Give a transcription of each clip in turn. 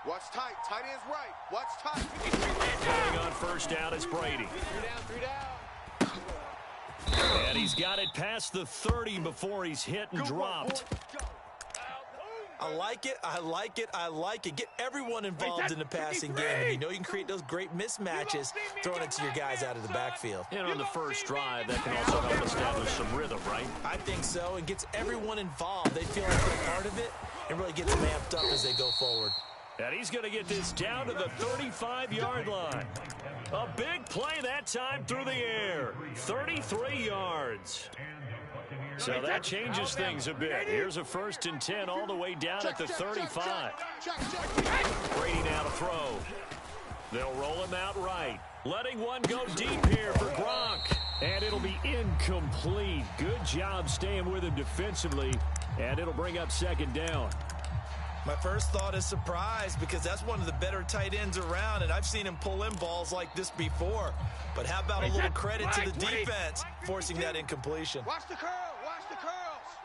Watch tight. Tight end's right. Watch tight. Playing on first down is Brady. 3 down. And he's got it past the 30 before he's hit and dropped. I like it, I like it, I like it. Get everyone involved in the passing game. And you know you can create those great mismatches throwing it to your guys out of the backfield. And on the first drive, that can also help establish some rhythm, right? I think so, and gets everyone involved. They feel like they're part of it and really gets them amped up as they go forward. And he's going to get this down to the 35-yard line. A big play that time through the air. 33 yards. So that changes things a bit. Here's a 1st and 10 all the way down at the 35. Brady now to throw. They'll roll him out right. Letting one go deep here for Gronk. And it'll be incomplete. Good job staying with him defensively. And it'll bring up 2nd down. My first thought is surprise because that's one of the better tight ends around, and I've seen him pull in balls like this before. But how about a little credit to the defense forcing that incompletion? Watch the curl. Watch the curls.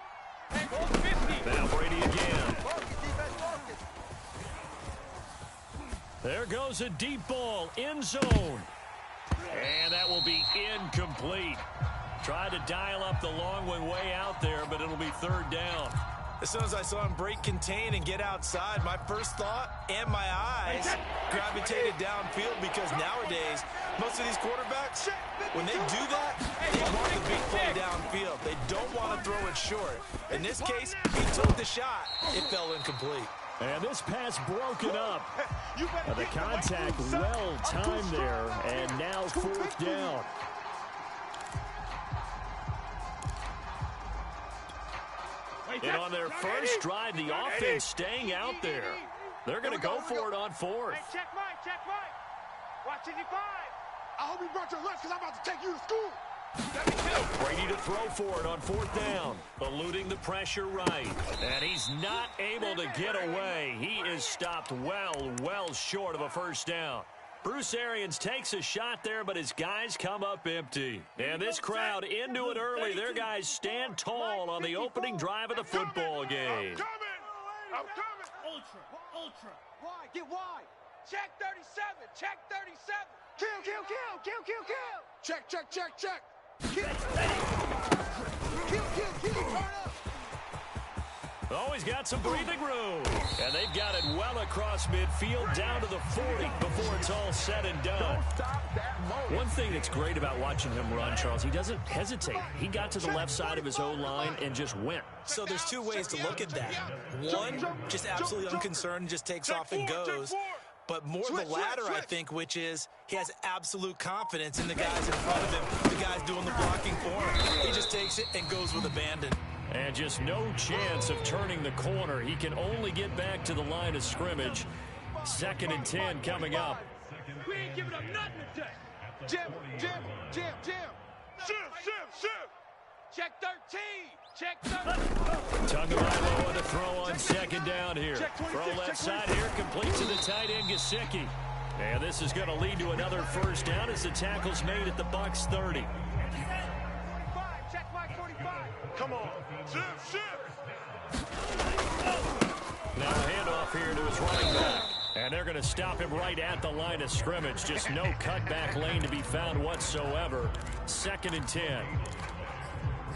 Now Brady again. There goes a deep ball, end zone. And that will be incomplete. Tried to dial up the long one way out there, but it'll be 3rd down. As soon as I saw him break contain and get outside, my first thought and my eyes gravitated downfield because nowadays, most of these quarterbacks, when they do that, they want the big play downfield. They don't want to throw it short. In this case, he took the shot. It fell incomplete. And this pass broken up. The contact well timed there, and now 4th down. And on their first drive, the offense staying out there. They're going to go for it on 4th. Hey, check right. Watch 85. I hope you brought your lunch because I'm about to take you to school. Brady to throw for it on 4th down. Eluding the pressure right. And he's not able to get away. He is stopped well short of a 1st down. Bruce Arians takes a shot there, but his guys come up empty. And this crowd into it early. Their guys stand tall on the opening drive of the football game. I'm coming. Ultra. Wide. Get wide. Check 37. Check 37. Kill. Check. Kill. Turn up. Oh, he's got some breathing room. And they've got it well across midfield down to the 40 before it's all said and done. One thing that's great about watching him run, Charles, he doesn't hesitate. He got to the left side of his own line and just went. So there's 2 ways to look at that. One, just absolutely unconcerned, just takes off and goes. But more the latter, I think, which is he has absolute confidence in the guys in front of him, the guys doing the blocking for him. He just takes it and goes with abandon. And just no chance of turning the corner. He can only get back to the line of scrimmage. 2nd and 10 coming up. We ain't giving up nothing today. Jim. Shift. Check 13. Check 13. Tagovailoa to throw on 2nd down here. Throw left side here, complete to the tight end, Gesicki. And this is going to lead to another 1st down as the tackle's made at the Bucs 30. Check Mike 45. Come on. Shift. Now a handoff here to his running back. And they're going to stop him right at the line of scrimmage. Just no cutback lane to be found whatsoever. 2nd and 10.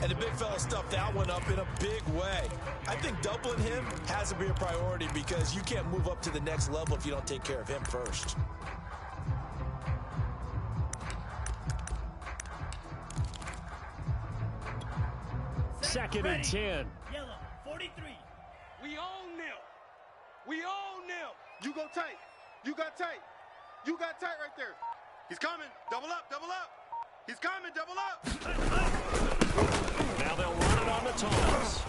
And the big fella stuffed that one up in a big way. I think doubling him has to be a priority because you can't move up to the next level if you don't take care of him first. Second and 10. Yellow, 43. We own them. You go tight. You got tight right there. He's coming. Double up. He's coming. Double up. Now they'll run it on the toss.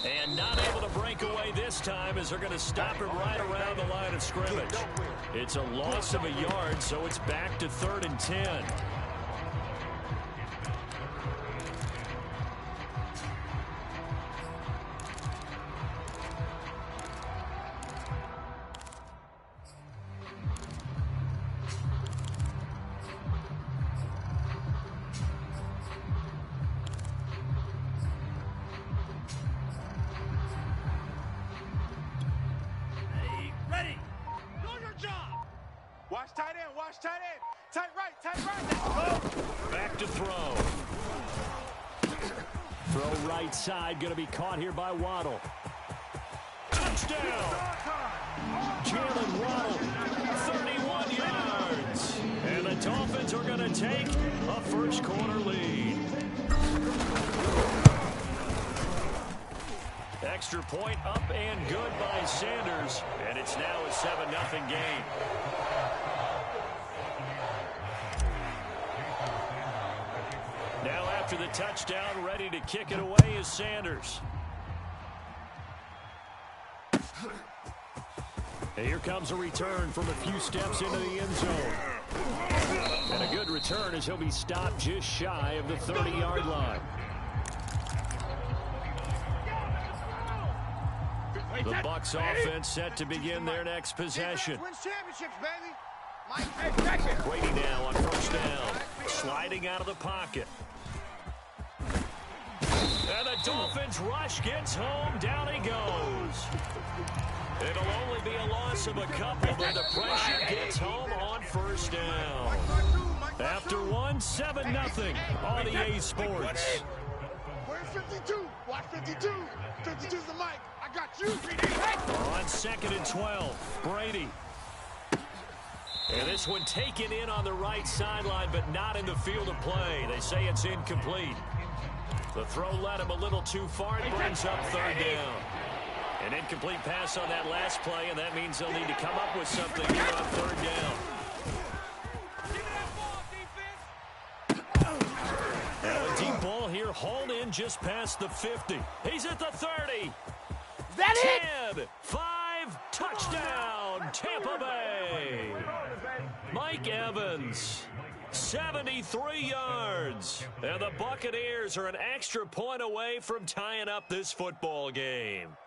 And not able to break away this time as they're going to stop him right around the line of scrimmage. It's a loss of a yard, so it's back to 3rd and 10. Ready. Watch tight end, watch tight end. Tight right, let's go. Back to throw. Throw right side, going to be caught here by Waddle. Touchdown! Jalen Waddle, 31 yards. And the Dolphins are going to take a first quarter lead. Extra point up and good by Sanders. And it's now a 7-0 game. Now after the touchdown, ready to kick it away is Sanders. And here comes a return from a few steps into the end zone. And a good return as he'll be stopped just shy of the 30-yard line. The Bucs offense set to begin their next possession. Brady now on first down. Sliding out of the pocket. And the Dolphins rush gets home. Down he goes. It'll only be a loss of a couple, but the pressure gets home on first down. After one, 7-0 on EA Sports. Where's 52? Watch 52. 52's the mic. I got you. On 2nd and 12, Brady. And this one taken in on the right sideline, but not in the field of play. They say it's incomplete. The throw led him a little too far. It brings up third down. An incomplete pass on that last play, and that means they'll need to come up with something here on third down. Now a deep ball here, hauled in just past the 50. He's at the 30. That 10, 5, touchdown, Tampa Bay. Mike Evans, 73 yards. And the Buccaneers are an extra point away from tying up this football game.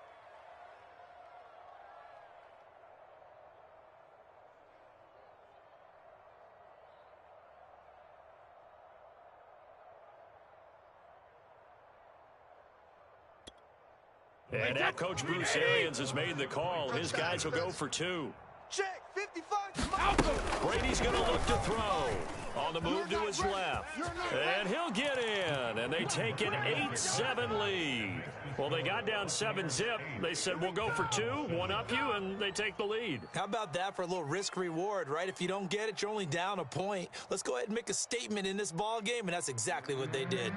And now Coach Bruce Arians has made the call. His guys will go for 2. Check, 55. Brady's going to look to throw. On the move to his left. And he'll get in. And they take an 8-7 lead. Well, they got down 7-zip. They said, we'll go for 2, one up you, and they take the lead. How about that for a little risk-reward, right? If you don't get it, you're only down a point. Let's go ahead and make a statement in this ball game, and that's exactly what they did.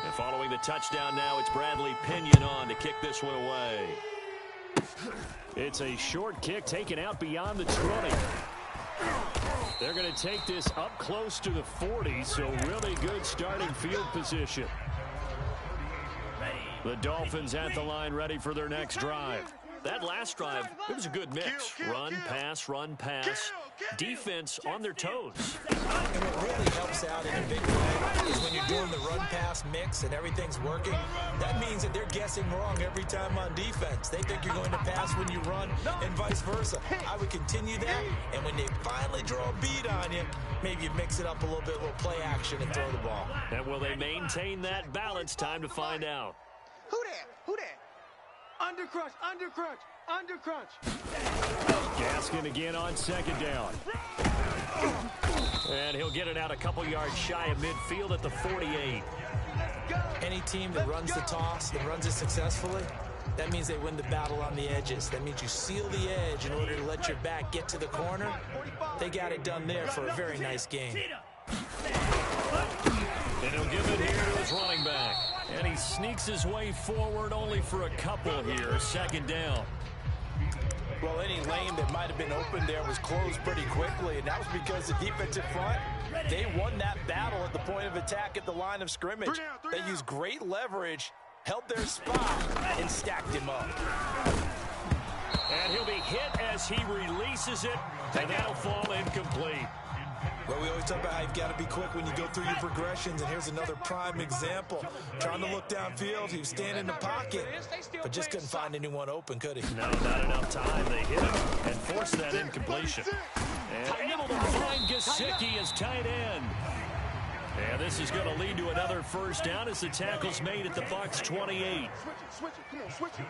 And following the touchdown now, it's Bradley Pinion on to kick this one away. It's a short kick taken out beyond the 20. They're going to take this up close to the 40, so really good starting field position. The Dolphins at the line ready for their next drive. That last drive, it was a good mix. Run, pass. Defense on their toes. And what really helps out in a big way is when you're doing the run-pass mix and everything's working, that means that they're guessing wrong every time on defense. They think you're going to pass when you run and vice versa. I would continue that, and when they finally draw a beat on you, maybe you mix it up a little bit, a little play action and throw the ball. And will they maintain that balance? Time to find out. Who that? Undercrunch. Gaskin again on second down. And he'll get it out a couple yards shy of midfield at the 48. Any team that runs the toss and runs it successfully, that means they win the battle on the edges. That means you seal the edge in order to let your back get to the corner. They got it done there for a very nice game. And he'll give it here to his running back. And he sneaks his way forward only for a couple here. Second down. Well, any lane that might have been open there was closed pretty quickly, and that was because the defensive front, they won that battle at the point of attack at the line of scrimmage. They used great leverage, held their spot, and stacked him up. And he'll be hit as he releases it, and that'll fall incomplete. Well, we always talk about how you've got to be quick when you go through your progressions, and here's another prime example. Trying to look downfield, he was standing in the pocket, but just couldn't find anyone open, could he? No, not enough time. They hit him and forced that incompletion. And able to find Gesicki as tight end. And this is going to lead to another first down as the tackle's made at the Bucs 28. Switch it. Come on, switch it.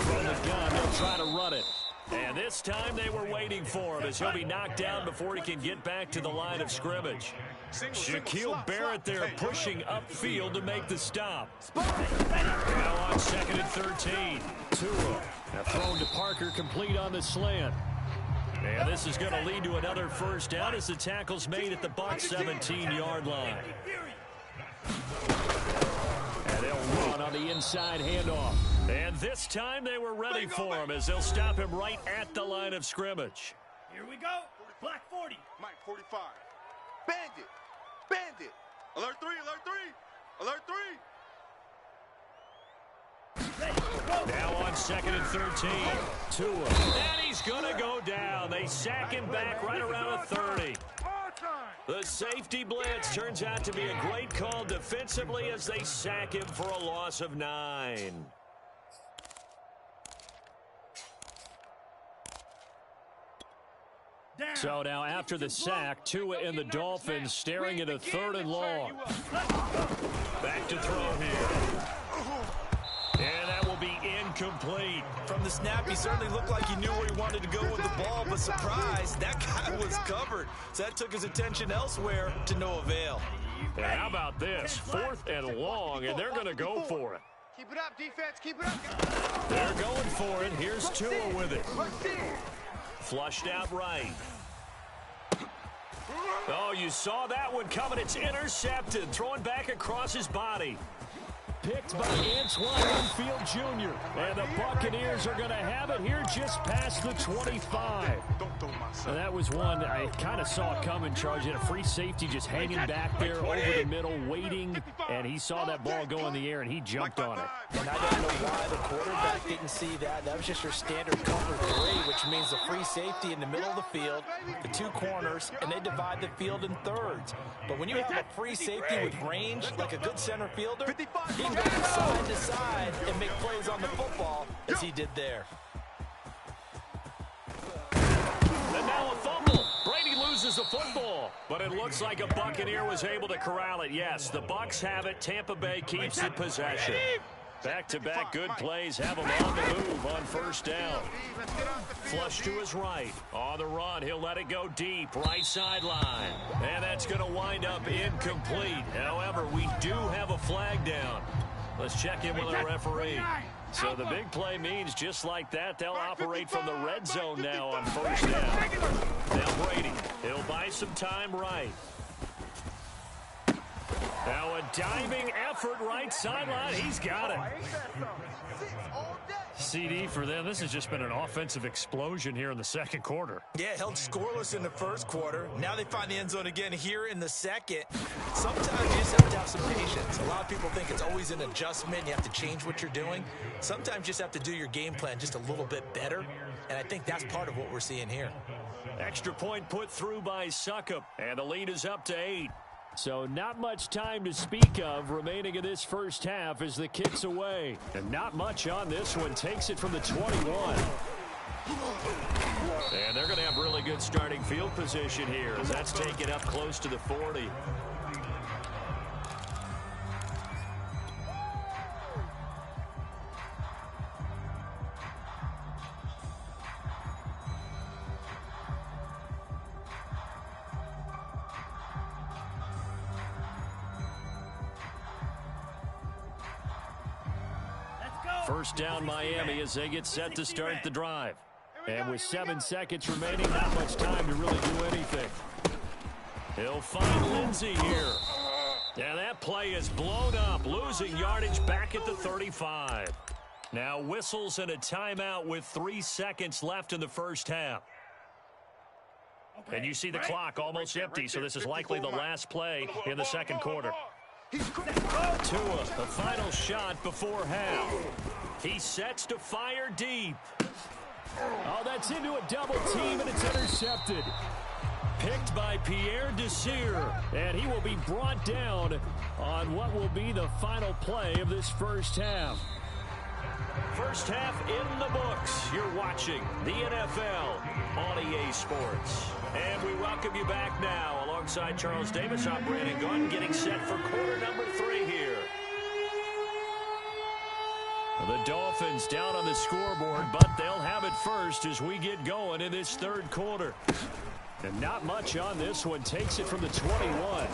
From the gun, they'll try to run it. And this time they were waiting for him as he'll be knocked down before he can get back to the line of scrimmage. Shaquille Barrett there pushing upfield to make the stop. Now on 2nd and 13. Tua. Now thrown to Parker, complete on the slant. And this is going to lead to another first down as the tackle's made at the Bucs 17-yard line. And they'll run on the inside handoff. And this time they were ready for him as they'll stop him right at the line of scrimmage. Here we go. Black 40. Mike 45. Bandit. Bandit. Alert 3, alert 3. Alert 3. Now on 2nd and 13. Tua. And he's going to go down. They sack him back right around the 30. The safety blitz turns out to be a great call defensively as they sack him for a loss of 9. So now after the sack, Tua and the Dolphins staring at a 3rd and long. Back to throw here. And that will be incomplete. From the snap, he certainly looked like he knew where he wanted to go with the ball, but surprise, that guy was covered. So that took his attention elsewhere to no avail. And how about this? 4th and long, and they're going to go for it. Keep it up, defense. Keep it up. They're going for it. Here's Tua with it. Flushed out right. Oh, you saw that one coming. It's intercepted. Throwing back across his body. Picked by Antoine Winfield Jr. And the Buccaneers are going to have it here just past the 25. And that was one I kind of saw coming, Charge. Had a free safety just hanging back there over the middle, waiting. And he saw that ball go in the air, and he jumped on it. And I don't know why the quarterback didn't see that. That was just your standard cover 3, which means the free safety in the middle of the field, the 2 corners, and they divide the field in thirds. But when you have a free safety with range, like a good center fielder, he can go from side to side and make plays on the football as he did there. And now a fumble. Brady loses the football, but it looks like a Buccaneer was able to corral it. Yes, the Bucs have it. Tampa Bay keeps the possession. Back-to-back good plays have him on the move on 1st down. Flush to his right. On the run, he'll let it go deep, right sideline. And that's going to wind up incomplete. However, we do have a flag down. Let's check in with our referee. So the big play means just like that, they'll operate from the red zone now on 1st down. Now Brady, he'll buy some time right. Now a diving effort right sideline. He's got it. CD for them. This has just been an offensive explosion here in the 2nd quarter. Yeah, held scoreless in the 1st quarter. Now they find the end zone again here in the 2nd. Sometimes you just have to have some patience. A lot of people think it's always an adjustment. You have to change what you're doing. Sometimes you just have to do your game plan just a little bit better. And I think that's part of what we're seeing here. Extra point put through by Succop. And the lead is up to 8. So not much time to speak of remaining in this 1st half as the kick's away. And not much on this one. Takes it from the 21. And they're going to have really good starting field position here as that's taken up close to the 40. First down Miami as they get set to start the drive. And with 7 seconds remaining, not much time to really do anything. He'll find Lindsey here. And that play is blown up, losing yardage back at the 35. Now whistles and a timeout with 3 seconds left in the 1st half. And you see the clock almost empty, so this is likely the last play in the 2nd quarter. Tua, the final shot before half. He sets to fire deep. Oh, that's into a double team, and it's intercepted. Picked by Pierre Desir, and he will be brought down on what will be the final play of this 1st half. 1st half in the books. You're watching the NFL on EA Sports. And we welcome you back now along alongside Charles Davis. I'm Brandon Gunn, getting set for quarter number 3 here. The Dolphins down on the scoreboard, but they'll have it first as we get going in this third quarter. And not much on this one. Takes it from the 21.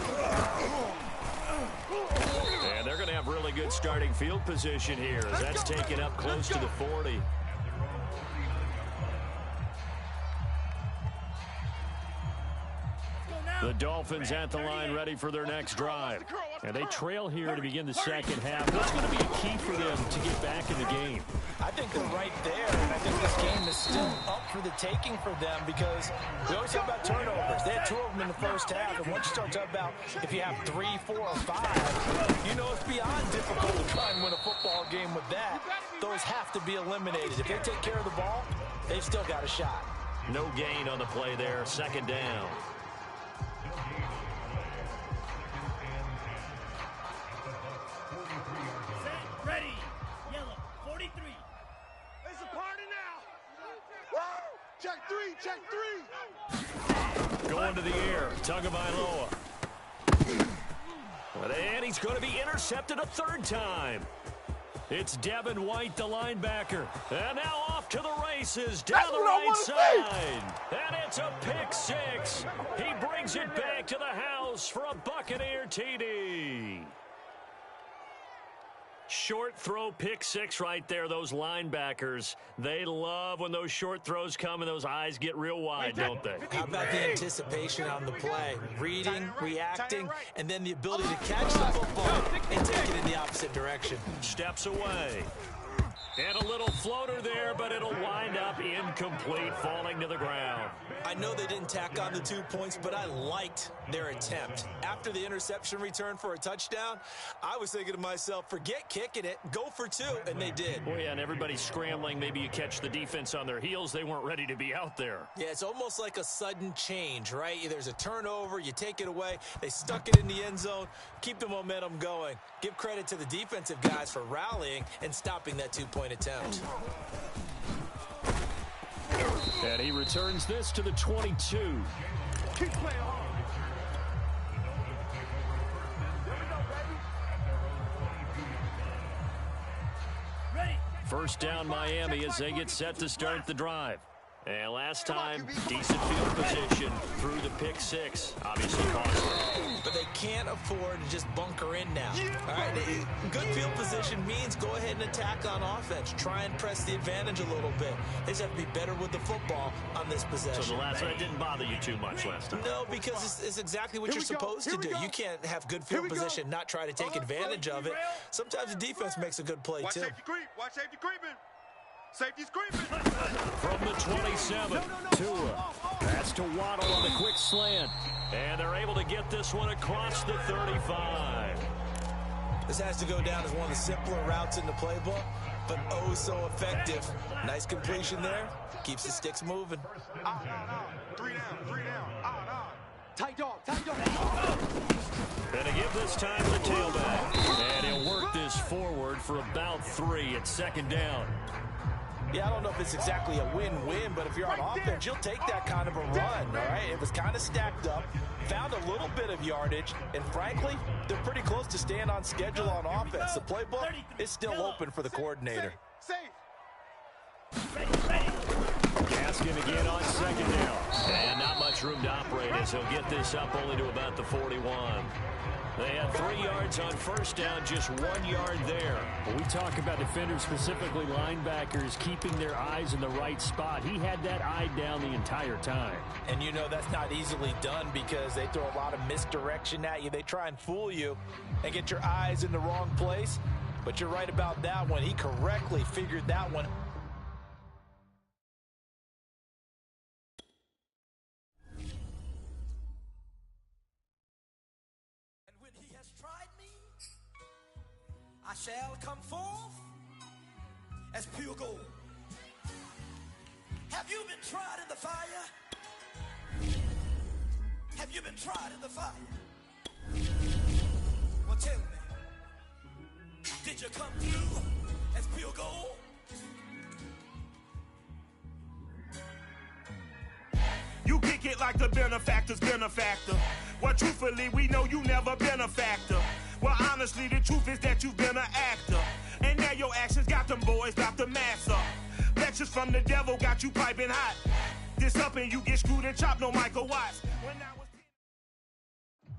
And they're going to have really good starting field position here as that's taken up close to the 40. The Dolphins at the line ready for their next drive. And they trail here to begin the second half. What's going to be a key for them to get back in the game? I think they're right there, and I think this game is still up for the taking for them because we always talk about turnovers. They had 2 of them in the first half, and once you start talking about if you have 3, 4, or 5, you know it's beyond difficult to try and win a football game with that. Those have to be eliminated. If they take care of the ball, they've still got a shot. No gain on the play there. Second down. Ready. Yellow. 43. It's a party now. Woo! Check 3. Check 3. Going to the air. Tagovailoa. And he's going to be intercepted a third time. It's Devin White, the linebacker. And now off to the races down the right side. And it's a pick 6. He brings it back to the house for a Buccaneer TD. Short throw pick 6 right there. Those linebackers, they love when those short throws come and those eyes get real wide, don't they? How about the anticipation on the play? Reading, reacting, and then the ability to catch the football and take it in the opposite direction. Steps away. And a little floater there, but it'll wind up incomplete, falling to the ground. I know they didn't tack on the 2 points, but I liked their attempt. After the interception return for a touchdown, I was thinking to myself, forget kicking it, go for 2, and they did. Well, yeah, and everybody's scrambling. Maybe you catch the defense on their heels. They weren't ready to be out there. Yeah, it's almost like a sudden change, right? There's a turnover, you take it away, they stuck it in the end zone, keep the momentum going. Give credit to the defensive guys for rallying and stopping that 2-point attempt. And he returns this to the 22. Keep playing on. Ready. First down Miami as they get set to start the drive. And last time, decent field position through the pick 6. Obviously costly. But they can't afford to just bunker in now. All right, good field position means go ahead and attack on offense. Try and press the advantage a little bit. They just have to be better with the football on this possession. So the last one didn't bother you too much last time? No, because it's exactly what you're supposed to do. You can't have good field position, not try to take advantage of it. Sometimes the defense makes a good play, too. Watch safety creep. Watch safety creeping. Safety's creeping. From the 27, Tua. Pass to Waddle on the quick slant. And they're able to get this one across the 35. This has to go down as one of the simpler routes in the playbook, but oh so effective. Nice completion there. Keeps the sticks moving. 3 down. Tight dog. And to give this time to the tailback. And he'll work this forward for about 3 at second down. Yeah, I don't know if it's exactly a win-win, but if you're on offense, you'll take that kind of a run, all right? It was kind of stacked up, found a little bit of yardage, and frankly, they're pretty close to staying on schedule on offense. The playbook is still open for the coordinator. Gaskin again on second down. And not much room to operate as he'll get this up only to about the 41. They had 3 yards on first down, just 1 yard there. When we talk about defenders, specifically linebackers, keeping their eyes in the right spot, he had that eye down the entire time. And you know that's not easily done because they throw a lot of misdirection at you. They try and fool you and get your eyes in the wrong place. But you're right about that one. He correctly figured that one. I shall come forth as pure gold. Have you been tried in the fire? Have you been tried in the fire? Well, tell me, did you come through as pure gold? You kick it like the benefactor's benefactor. Well, truthfully, we know you never been a factor. Well, honestly, the truth is that you've been an actor. And now your actions got them boys about to mass up. Lectures from the devil got you piping hot. This up and you get screwed and chopped, no Michael Watts.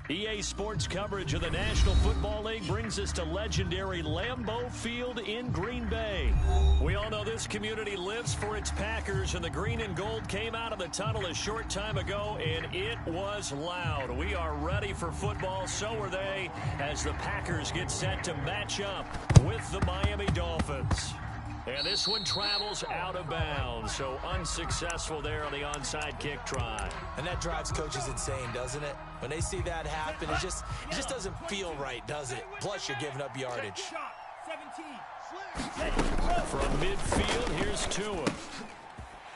EA Sports coverage of the National Football League brings us to legendary Lambeau Field in Green Bay. We all know this community lives for its Packers, and the green and gold came out of the tunnel a short time ago, and it was loud. We are ready for football, so are they, as the Packers get set to match up with the Miami Dolphins. And this one travels out of bounds, so unsuccessful there on the onside kick try. And that drives coaches insane, doesn't it? When they see that happen, it just doesn't feel right, does it? Plus, you're giving up yardage. From midfield, here's Tua.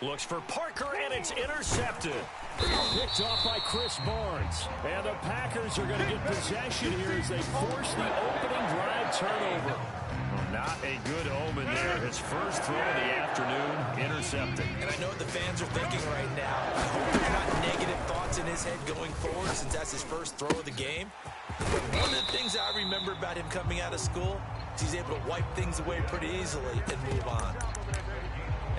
Looks for Parker, and it's intercepted. Picked off by Chris Barnes. And the Packers are going to get possession here as they force the opening drive turnover. Not a good omen there. His first throw of the afternoon, intercepted. And I know what the fans are thinking right now. I hope there's not negative thoughts in his head going forward since that's his first throw of the game. But one of the things I remember about him coming out of school is he's able to wipe things away pretty easily and move on.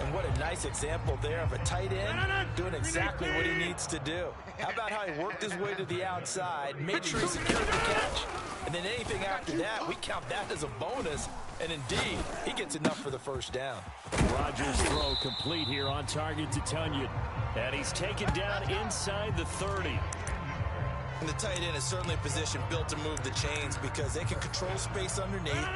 And what a nice example there of a tight end doing exactly what he needs to do. How about how he worked his way to the outside, made sure he secured the catch, and then anything after that, we count that as a bonus. And indeed, he gets enough for the first down. Rodgers' throw complete here on target to Tunyon. And he's taken down inside the 30. And the tight end is certainly a position built to move the chains because they can control space underneath.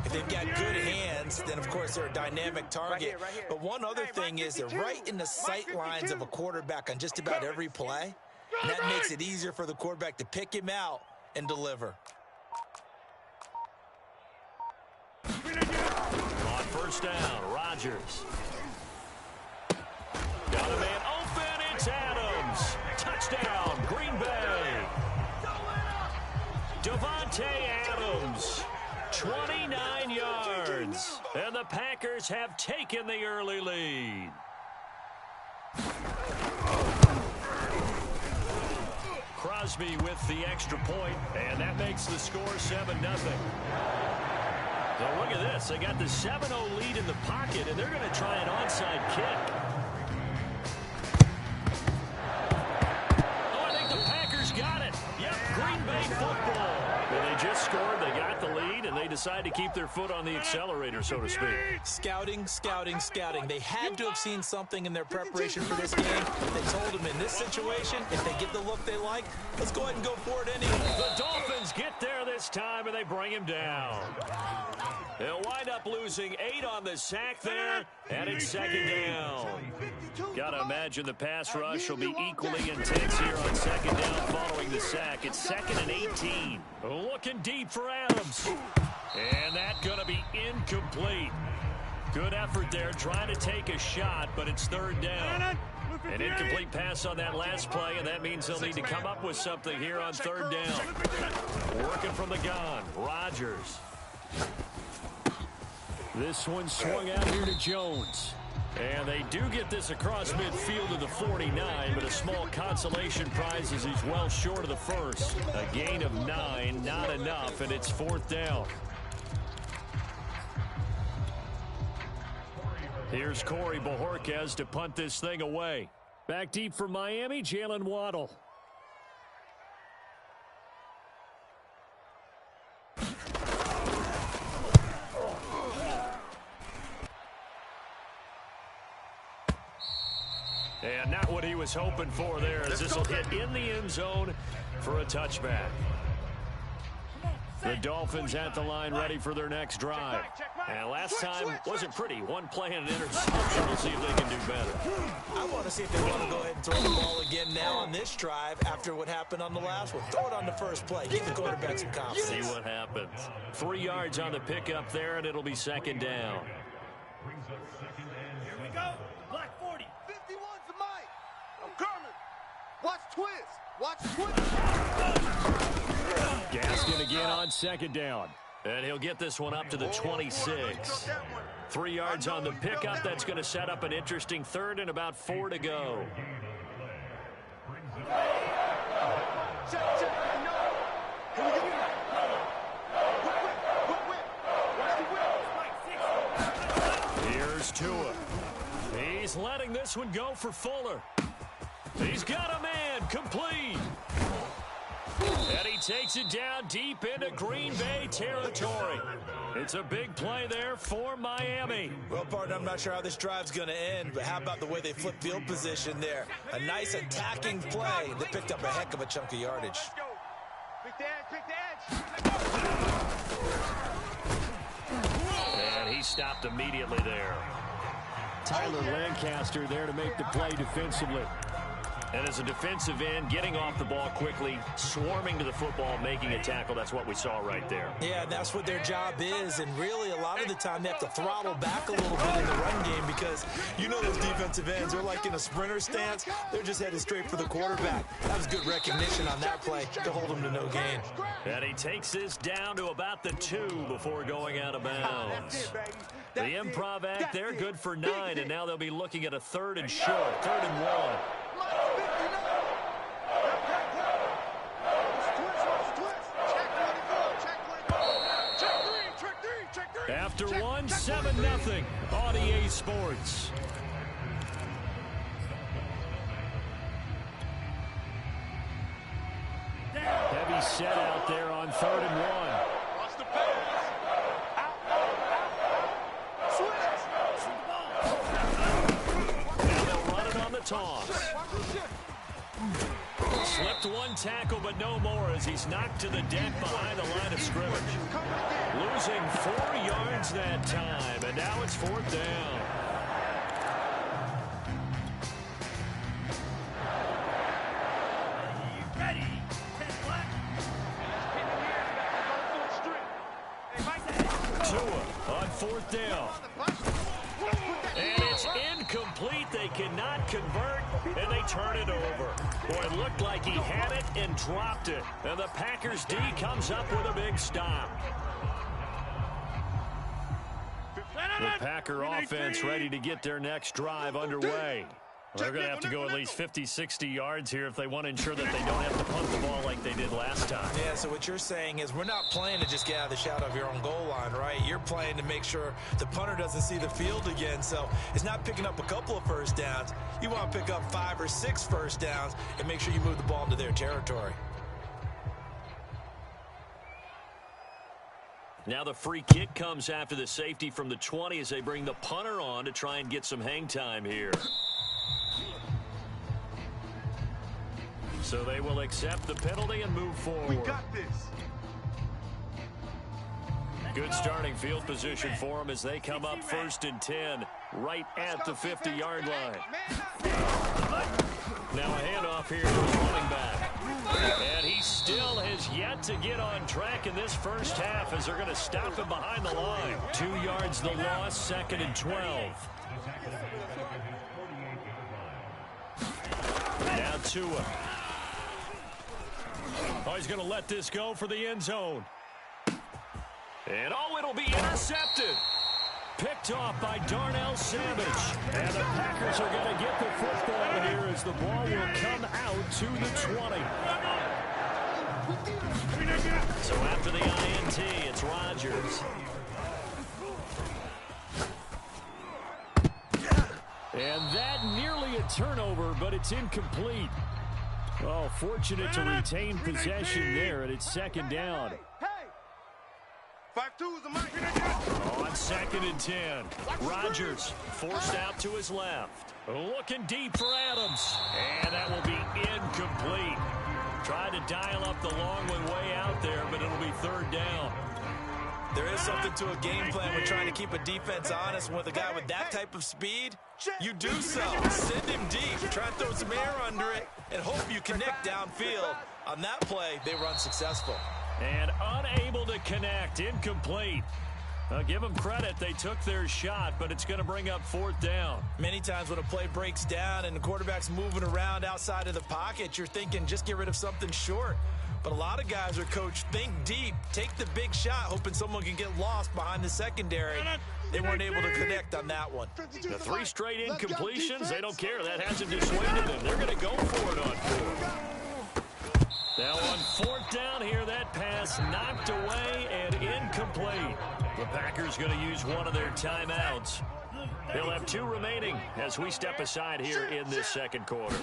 If they've got good hands, then, of course, they're a dynamic target. Right here. But one other thing is they're right in the sight lines of a quarterback on just about every play. And that makes it easier for the quarterback to pick him out and deliver. On first down, Rodgers. Got a man open, it's Adams. Touchdown, Green Bay. Devontae Adams, 29 yards. And the Packers have taken the early lead. Crosby with the extra point, and that makes the score 7-0. So look at this. They got the 7-0 lead in the pocket, and they're going to try an onside kick. Oh, I think the Packers got it. Yep, Green Bay football. Well, they just scored. They got the lead, and they decide to keep their foot on the accelerator, so to speak. Scouting, scouting, scouting. They had to have seen something in their preparation for this game. They told them in this situation, if they get the look they like, let's go ahead and go for it anyway. The Dolphins get there this time, and they bring him down. They'll wind up losing 8 on the sack there, and it's second down. Got to imagine the pass rush will be equally intense here on second down following the sack. It's 2nd and 18. Looking deep for Adams. And that's going to be incomplete. Good effort there, trying to take a shot, but it's third down. An incomplete pass on that last play, and that means they'll need to come up with something here on third down. Working from the gun, Rodgers. This one swung out here to Jones. And they do get this across midfield to the 49, but a small consolation prize as he's well short of the first. A gain of 9, not enough, and it's fourth down. Here's Corey Bojorquez to punt this thing away. Back deep for Miami, Jalen Waddle. And not what he was hoping for there, as this will hit in the end zone for a touchback. The Dolphins at the line ready for their next drive. And last time wasn't pretty. One play and an interception. We'll see if they can do better. I want to see if they want to go ahead and throw the ball again now on this drive after what happened on the last one. Throw it on the first play. Give the quarterback some confidence. See what happens. 3 yards on the pickup there, and it'll be second down. Here we go. Black 40. 51's the mic. I'm coming. Watch twist. Watch twist. Gaskin again on second down. And he'll get this one up to the 26. 3 yards on the pickup. That's going to set up an interesting third and about 4 to go. Check. He's letting this one go for Fuller. He's got a man, complete. And he takes it down deep into Green Bay territory. It's a big play there for Miami. Well, partner, I'm not sure how this drive's going to end, but how about the way they flip field position there? A nice attacking play that picked up a heck of a chunk of yardage. And he stopped immediately there. Tyler Lancaster there to make the play defensively. And as a defensive end, getting off the ball quickly, swarming to the football, making a tackle, that's what we saw right there. Yeah, that's what their job is, and really a lot of the time they have to throttle back a little bit in the run game because you know those defensive ends, they're like in a sprinter stance. They're just headed straight for the quarterback. That was good recognition on that play to hold him to no gain. And he takes this down to about the 2 before going out of bounds. The improv act, they're good for 9, and now they'll be looking at a 3rd and short, 3rd and 1. After 1, 7-0 on EA Sports. Heavy set out there on 3rd and 1. Now they'll run it on the toss. Slipped one tackle, but no more as he's knocked to the deck behind the line of scrimmage. Losing 4 yards that time, and now it's 4th down. Ready. 10 black. Tua on 4th down. And it's incomplete. They cannot convert, and they turn it over. Boy, it looked like he had it and dropped it. And the Packers D comes up with a big stop. The Packer offense ready to get their next drive underway. They're going to have to go at least 50, 60 yards here if they want to ensure that they don't have to punt the ball like they did last time. Yeah, so what you're saying is we're not playing to just get out of the shadow of your own goal line, right? You're playing to make sure the punter doesn't see the field again. So it's not picking up a couple of first downs. You want to pick up 5 or 6 first downs and make sure you move the ball into their territory. Now the free kick comes after the safety from the 20 as they bring the punter on to try and get some hang time here. So they will accept the penalty and move forward. We got this. Good starting field position for them as they come up 1st and 10 right at the 50-yard line. Now a handoff here to his running back. And he still has yet to get on track in this first half as they're going to stop him behind the line. 2 yards the loss, 2nd and 12. Now Tua. Oh, he's going to let this go for the end zone. And it'll be intercepted. Picked off by Darnell Savage. And the Packers are going to get the football here as the ball will come out to the 20. So after the INT, it's Rodgers. And that nearly a turnover, but it's incomplete. Oh, fortunate to retain possession there, and it's 2nd down. 5-2 is a mic. On 2nd and 10, Rodgers forced out to his left. Looking deep for Adams, and that will be incomplete. Tried to dial up the long one way out there, but it'll be 3rd down. There is something to a game plan when trying to keep a defense honest. With a guy with that type of speed, you do so. Send him deep, try and throw some air under it, and hope you connect downfield. On that play, they run successful. And unable to connect, incomplete. Give them credit, they took their shot, but it's going to bring up 4th down. Many times when a play breaks down and the quarterback's moving around outside of the pocket, you're thinking just get rid of something short. But a lot of guys are coached, think deep, take the big shot, hoping someone can get lost behind the secondary. They weren't able to connect on that one. The 3 straight incompletions, they don't care. That hasn't dissuaded them. They're going to go for it on 4th. Now on 4th down here, that pass knocked away and incomplete. The Packers going to use one of their timeouts. He'll have 2 remaining as we step aside here in this second quarter.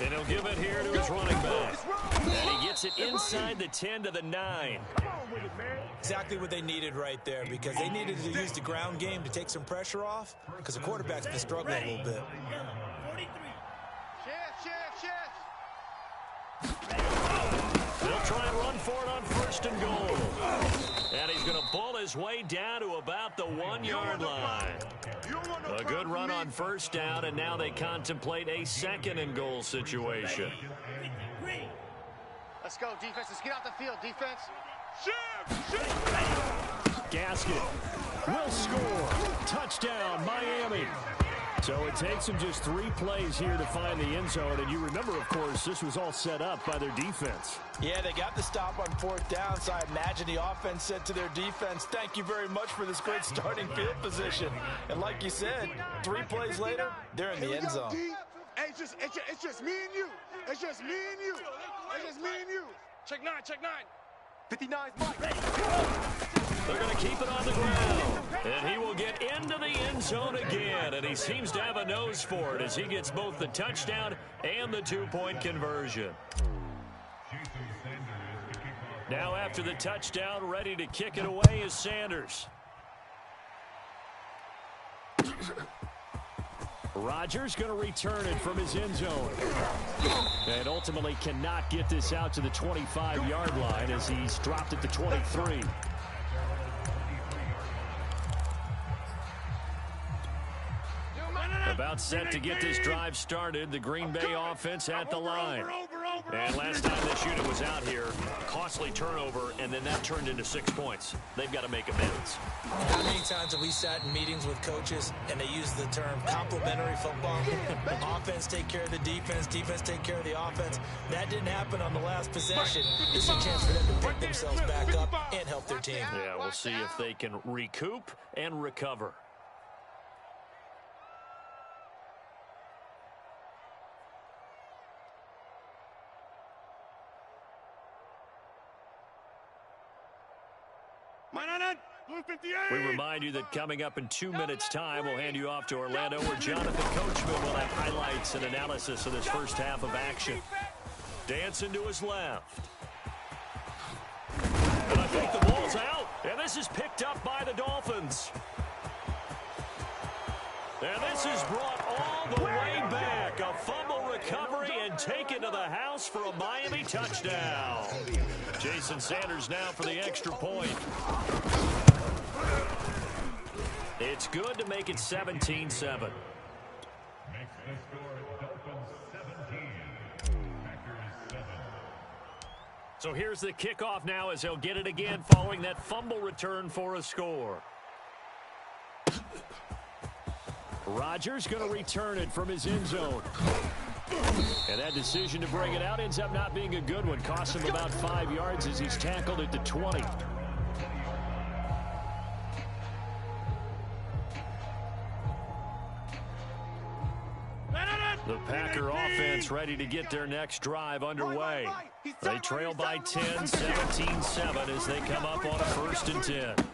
And he'll give it here to his running back. And he gets it inside the 10 to the 9. Exactly what they needed right there, because they needed to use the ground game to take some pressure off, because the quarterback's been struggling a little bit. 43. He'll try and run for it on 1st and goal. And he's going to bull his way down to about the 1-yard line. A good run on 1st down, and now they contemplate a 2nd and goal situation. Let's go, defense. Let's get out the field, defense. Gasket will score. Touchdown, Miami. So it takes them just 3 plays here to find the end zone. And you remember, of course, this was all set up by their defense. Yeah, they got the stop on 4th down, so I imagine the offense said to their defense, thank you very much for this great starting field position. And like you said, 3 plays later, they're in the end zone. Hey, it's just me and you. It's just me and you. It's just me and you. Check 9, check 9. 59's Mike. They're going to keep it on the ground. And he will get into the end zone again. And he seems to have a nose for it as he gets both the touchdown and the 2-point conversion. Now after the touchdown, ready to kick it away is Sanders. Rodgers going to return it from his end zone. And ultimately cannot get this out to the 25-yard line as he's dropped at the 23. About set to get this drive started. The Green Bay offense at the line. And last time this unit was out here, costly turnover, and then that turned into 6 points. They've got to make amends. How many times have we sat in meetings with coaches and they use the term complementary football? Offense take care of the defense, defense take care of the offense. That didn't happen on the last possession. This is a chance for them to pick themselves back up and help their team. Yeah, we'll see if they can recoup and recover. We remind you that coming up in 2 minutes' time, we'll hand you off to Orlando, where Jonathan Coachman will have highlights and analysis of this first half of action. Dancing to his left. And I think the ball's out. And this is picked up by the Dolphins. And this is brought all the way back. A fumble recovery and taken to the house for a Miami touchdown. Jason Sanders now for the extra point. It's good to make it 17-7. So here's the kickoff now as they'll get it again following that fumble return for a score. Rodgers going to return it from his end zone. And that decision to bring it out ends up not being a good one. Cost him about 5 yards as he's tackled at the 20. The Packer offense ready to get their next drive underway. They trail by 10, 17-7 as they come up on a 1st and 10.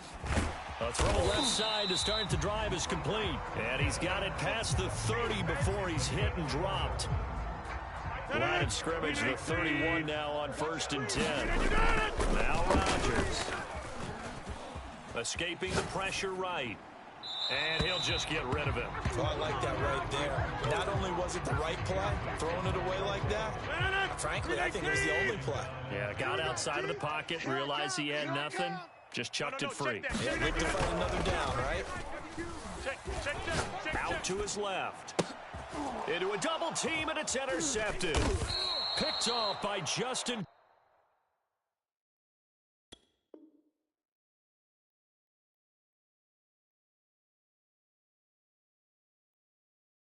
A throw left side to start the drive is complete. And he's got it past the 30 before he's hit and dropped. Line of scrimmage, the 31 now on 1st and 10. Now Rodgers. Escaping the pressure right. And he'll just get rid of it. Oh, I like that right there. Not only was it the right play, throwing it away like that, frankly, I think it was the only play. Yeah, got outside of the pocket, realized he had nothing, just chucked it free. Yeah, look to find another down, right? Out to his left. Into a double team, and it's intercepted. Picked off by Justin.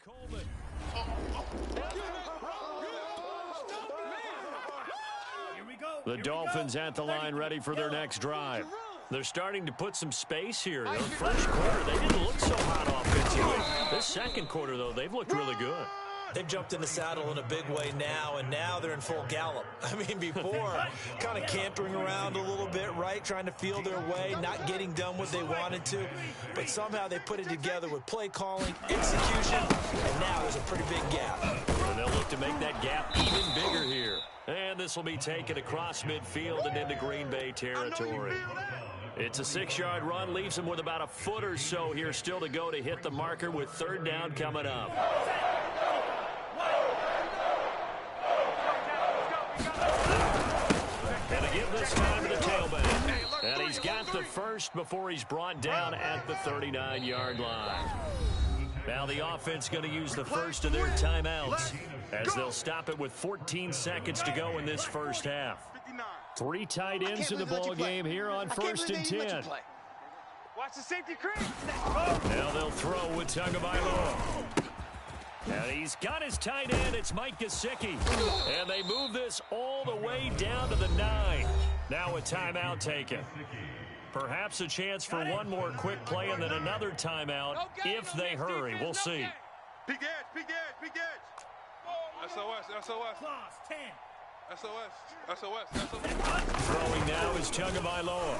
Coleman. The Dolphins at the line ready for their next drive. They're starting to put some space here. The first quarter, they didn't look so hot offensively. This second quarter, though, they've looked really good. They've jumped in the saddle in a big way now, and now they're in full gallop. I mean, before, kind of cantering around a little bit, right, trying to feel their way, not getting done what they wanted to, but somehow they put it together with play calling, execution, and now there's a pretty big gap. And they'll look to make that gap even bigger here. And this will be taken across midfield and into Green Bay territory. It's a 6-yard run, leaves him with about a foot or so here still to go to hit the marker with third down coming up. And to give this time to the tailback. And he's got the first before he's brought down at the 39-yard line. Now the offense going to use the first of their timeouts as they'll stop it with 14 seconds to go in this first half. 3 tight ends in the ball game here on 1st and 10. Watch the safety creep. Now they'll throw with Tagovailoa. And he's got his tight end. It's Mike Gesicki. And they move this all the way down to the 9. Now a timeout taken. Perhaps a chance for one more quick play and then another timeout if they hurry. We'll see. Big edge, big edge, big edge. SOS, SOS. Class 10. SOS, SOS, SOS. Throwing now is Tagovailoa.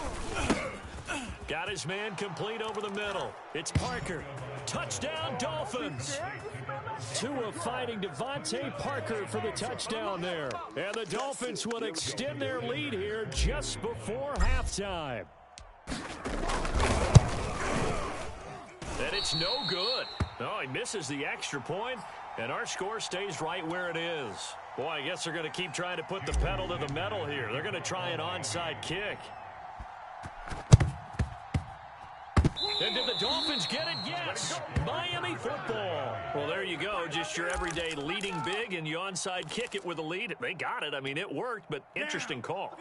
Got his man complete over the middle. It's Parker. Touchdown, Dolphins. Tua fighting Devontae Parker for the touchdown there. And the Dolphins will extend their lead here just before halftime. And it's no good. Oh, he misses the extra point, and our score stays right where it is. Boy, I guess they're going to keep trying to put the pedal to the metal here. They're going to try an onside kick. And did the Dolphins get it? Yes. Miami football. Well, there you go. Just your everyday leading big, and you onside kick it with a lead. They got it. I mean, it worked, but interesting call.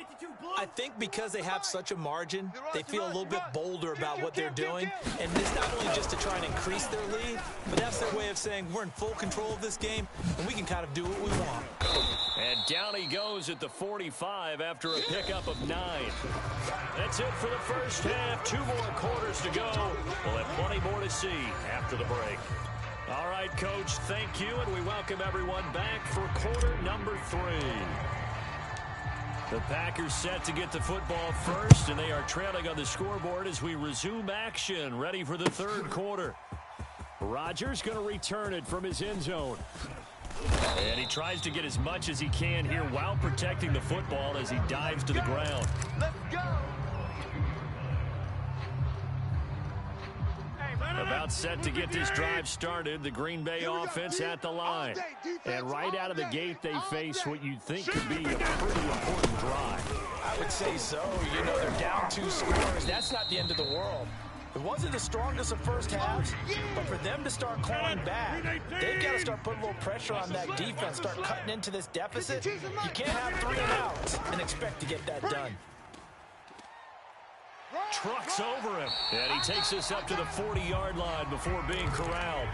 I think because they have such a margin, they feel a little bit bolder about what they're doing. And it's not only just to try and increase their lead, but that's their way of saying we're in full control of this game, and we can kind of do what we want. And down he goes at the 45 after a pickup of 9. That's it for the first half. 2 more quarters to go. We'll have plenty more to see after the break. All right, Coach, thank you, and we welcome everyone back for quarter number 3. The Packers set to get the football first, and they are trailing on the scoreboard as we resume action, ready for the third quarter. Rodgers going to return it from his end zone. And he tries to get as much as he can here while protecting the football as he dives to the ground. Let's go. About set to get this drive started, the Green Bay offense at the line. And right out of the gate, they face what you'd think could be a pretty important drive. I would say so. You know, they're down 2 scores. That's not the end of the world. It wasn't the strongest of first halves, but for them to start clawing back, they've got to start putting a little pressure on that defense, start cutting into this deficit. You can't have 3 and outs and expect to get that done. Trucks over him, and he takes us up to the 40-yard line before being corralled.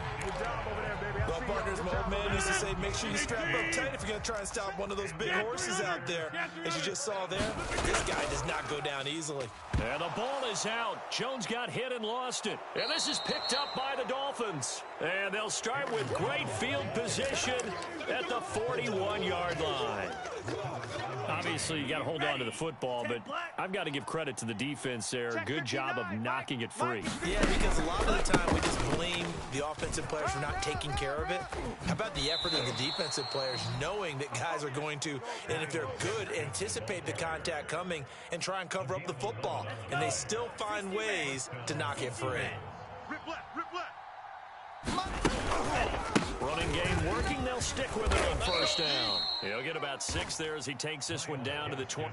Well, partners, my old man used to say, make sure you strap up tight if you're going to try and stop one of those big horses out there. As you just saw there, this guy does not go down easily. And the ball is out. Jones got hit and lost it. And this is picked up by the Dolphins. And they'll start with great field position at the 41-yard line. Obviously, you got to hold on to the football, but I've got to give credit to the defense there. Good job of knocking it free. Yeah, because a lot of the time we just blame the offensive players for not taking care of it. How about the effort of the defensive players knowing that guys are going to, and if they're good, anticipate the contact coming and try and cover up the football. And they still find ways to knock it free. Rip left, rip left. Running game working. They'll stick with it on first down. He'll get about 6 there as he takes this one down to the 20.